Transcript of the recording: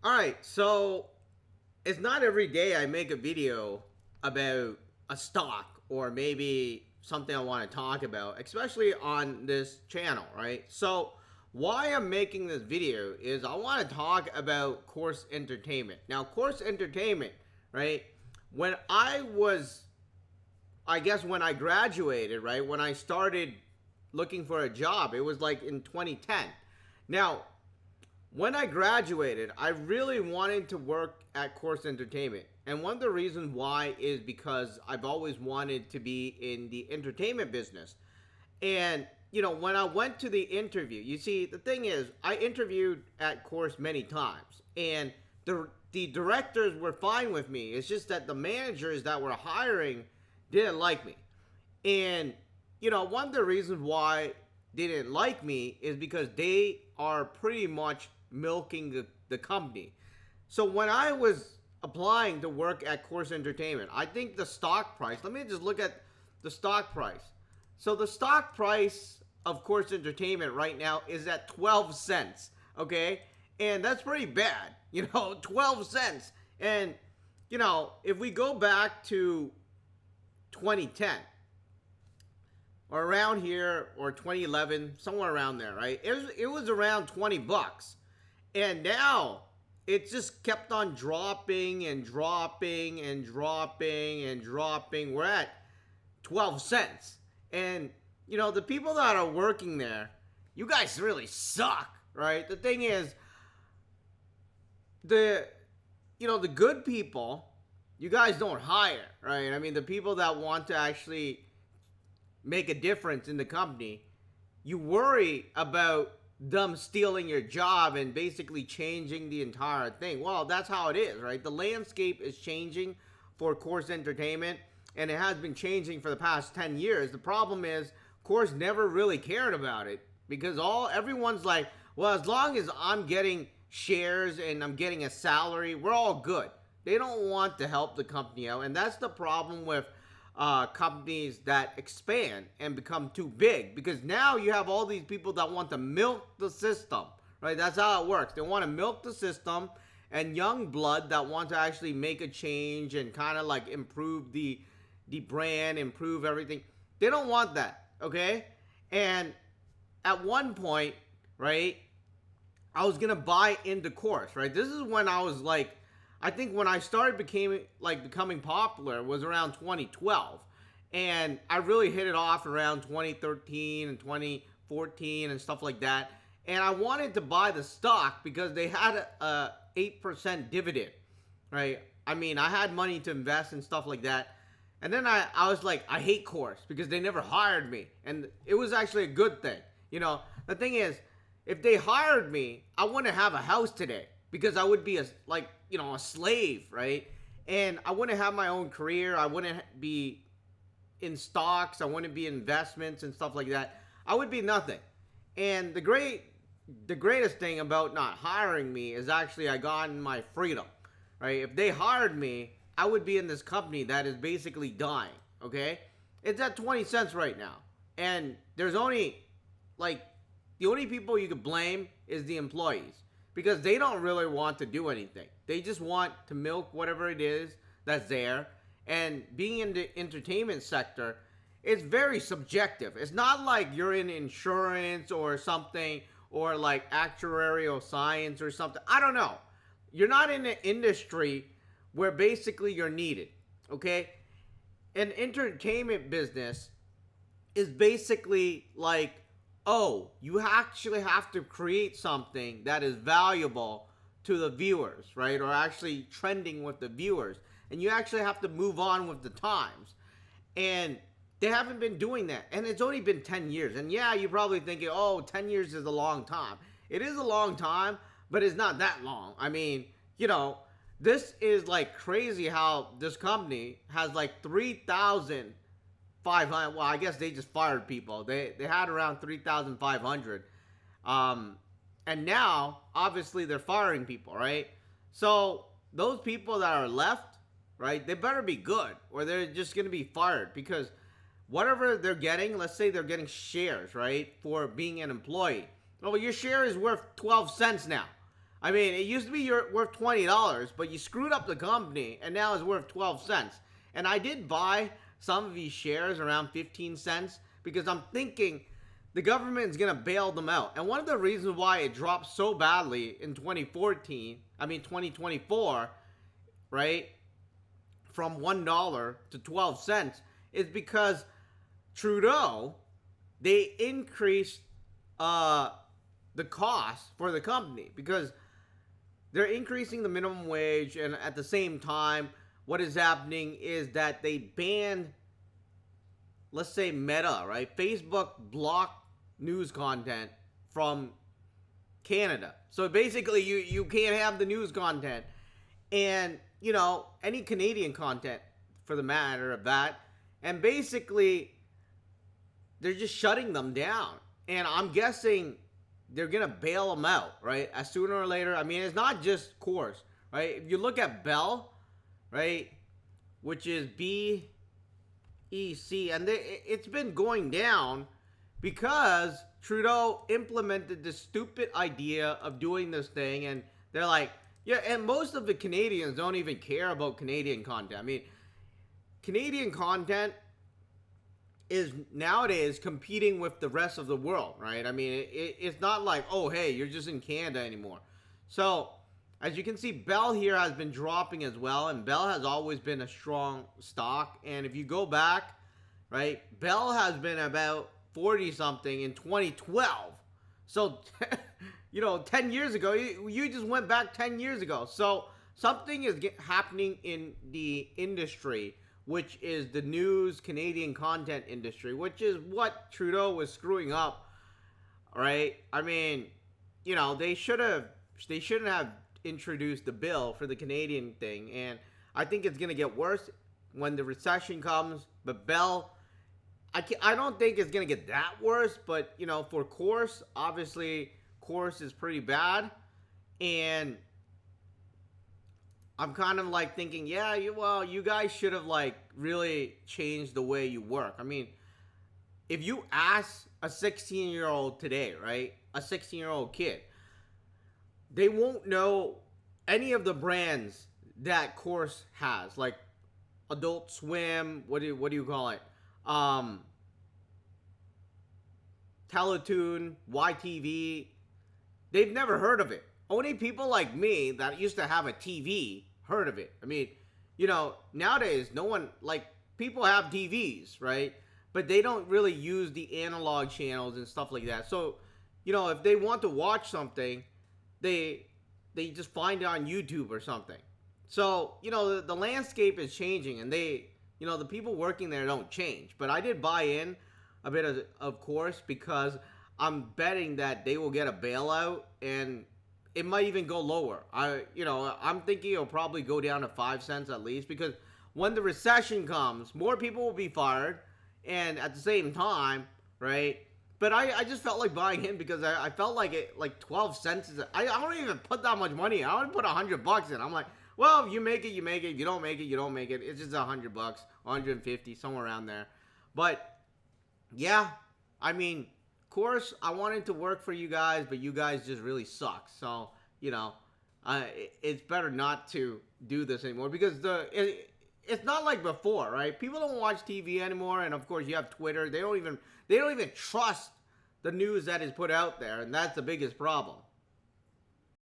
All right, so it's not every day I make a video about a stock or maybe something I want to talk about, especially on this channel, right? So, why I'm making this video is I want to talk about Corus Entertainment. Now, Corus Entertainment, right? When I guess when I graduated, right? When I started looking for a job, it was like in 2010. Now, when I graduated, I really wanted to work at Corus Entertainment. And one of the reasons why is because I've always wanted to be in the entertainment business. And, when I went to the interview, you see, the thing is, I interviewed at Corus many times. And the directors were fine with me. It's just that the managers that were hiring didn't like me. And, one of the reasons why they didn't like me is because they are pretty much milking the company. So when I was applying to work at Corus Entertainment, I think the stock price, let me just look at the stock price. So the stock price of Corus Entertainment right now is at 12 cents, okay? And that's pretty bad, 12 cents. And, if we go back to 2010 or around here, or 2011, somewhere around there, right? It was around 20 bucks. And now it just kept on dropping and dropping and dropping and dropping. We're at 12 cents. And, the people that are working there, you guys really suck, right? The thing is, the good people, you guys don't hire, right? I mean, the people that want to actually make a difference in the company, you worry about them stealing your job and basically changing the entire thing. Well, that's how it is, right? The landscape is changing for Corus Entertainment, and it has been changing for the past 10 years. The problem is Corus never really cared about it because everyone's like, well, as long as I'm getting shares and I'm getting a salary, we're all good. They don't want to help the company out, and that's the problem with companies that expand and become too big, because now you have all these people that want to milk the system, right? That's how it works. They want to milk the system, and young blood that want to actually make a change and kind of like improve the brand, improve everything. They don't want that, okay? And at one point, right, I was gonna buy into Corus, right? This is when I was like, I think when I started becoming popular was around 2012. And I really hit it off around 2013 and 2014 and stuff like that. And I wanted to buy the stock because they had a 8% dividend, right? I mean, I had money to invest and stuff like that. And then I was like, I hate Corus because they never hired me. And it was actually a good thing. The thing is, if they hired me, I wouldn't have a house today because I would be a slave, right? And I wouldn't have my own career. I wouldn't be in stocks. I wouldn't be in investments and stuff like that. I would be nothing. And the greatest thing about not hiring me is actually I got my freedom, right? If they hired me, I would be in this company that is basically dying, okay? It's at 20 cents right now. And there's only, the only people you could blame is the employees, because they don't really want to do anything. They just want to milk whatever it is that's there. And being in the entertainment sector, it's very subjective. It's not like you're in insurance or something, or like actuarial science or something. I don't know. You're not in an industry where basically you're needed, okay? An entertainment business is basically like, oh, you actually have to create something that is valuable to the viewers, right? Or actually trending with the viewers. And you actually have to move on with the times. And they haven't been doing that. And it's only been 10 years. And yeah, you're probably thinking, oh, 10 years is a long time. It is a long time, but it's not that long. I mean, this is like crazy how this company has like 3,000 500. Well, I guess they just fired people. They had around 3,500. And now obviously they're firing people, right? So those people that are left, right, they better be good or they're just going to be fired, because whatever they're getting, let's say they're getting shares, right, for being an employee. Well, your share is worth 12 cents now. I mean, it used to be worth $20, but you screwed up the company, and now it's worth 12 cents. And I did buy some of these shares around 15 cents because I'm thinking the government is going to bail them out. And one of the reasons why it dropped so badly in 2024, right, from $1 to 12 cents is because Trudeau, they increased the cost for the company because they're increasing the minimum wage, and at the same time, what is happening is that they banned, let's say, Meta, right? Facebook blocked news content from Canada. So basically, you can't have the news content. And, you know, any Canadian content for the matter of that. And basically, they're just shutting them down. And I'm guessing they're going to bail them out, right? As sooner or later. I mean, it's not just Corus, right? If you look at Bell, right, which is BEC, and it's been going down because Trudeau implemented this stupid idea of doing this thing, and they're like, yeah, and most of the Canadians don't even care about Canadian content. I mean, Canadian content is nowadays competing with the rest of the world, right? I mean, it's not like, oh, hey, you're just in Canada anymore. So, as you can see, Bell here has been dropping as well, and Bell has always been a strong stock. And if you go back, right, Bell has been about 40-something in 2012. So, you know, 10 years ago, you just went back 10 years ago. So, something is happening in the industry, which is the news Canadian content industry, which is what Trudeau was screwing up, right? I mean, you know, they shouldn't have introduced the bill for the Canadian thing, and I think it's going to get worse when the recession comes. But Bell, I don't think it's going to get that worse, but, you know, for Corus, obviously, Corus is pretty bad, and I'm kind of like thinking, yeah, you guys should have like really changed the way you work. I mean, if you ask a 16-year-old today, right, a 16-year-old kid, they won't know any of the brands that Corus has, like Adult Swim, what do you call it? Teletoon, YTV. They've never heard of it. Only people like me that used to have a TV heard of it. I mean, you know, nowadays no one, like, people have TVs, right? But they don't really use the analog channels and stuff like that. So, you know, if they want to watch something, they just find it on YouTube or something. So, you know, the landscape is changing, and they, you know, the people working there don't change. But I did buy in a bit of Corus because I'm betting that they will get a bailout, and it might even go lower. I'm thinking it'll probably go down to 5 cents at least, because when the recession comes, more people will be fired, and at the same time, right? But I just felt like buying in because I felt like it, like 12 cents is, I don't even put that much money in. I only put $100 in. I'm like, well, if you make it, you make it. If you don't make it, you don't make it. It's just $100, 150, somewhere around there. But yeah, I mean, Corus, I wanted to work for you guys, but you guys just really suck. So, you know, it's better not to do this anymore, because it's not like before, right? People don't watch TV anymore, and of course you have Twitter. They don't even trust the news that is put out there, and that's the biggest problem.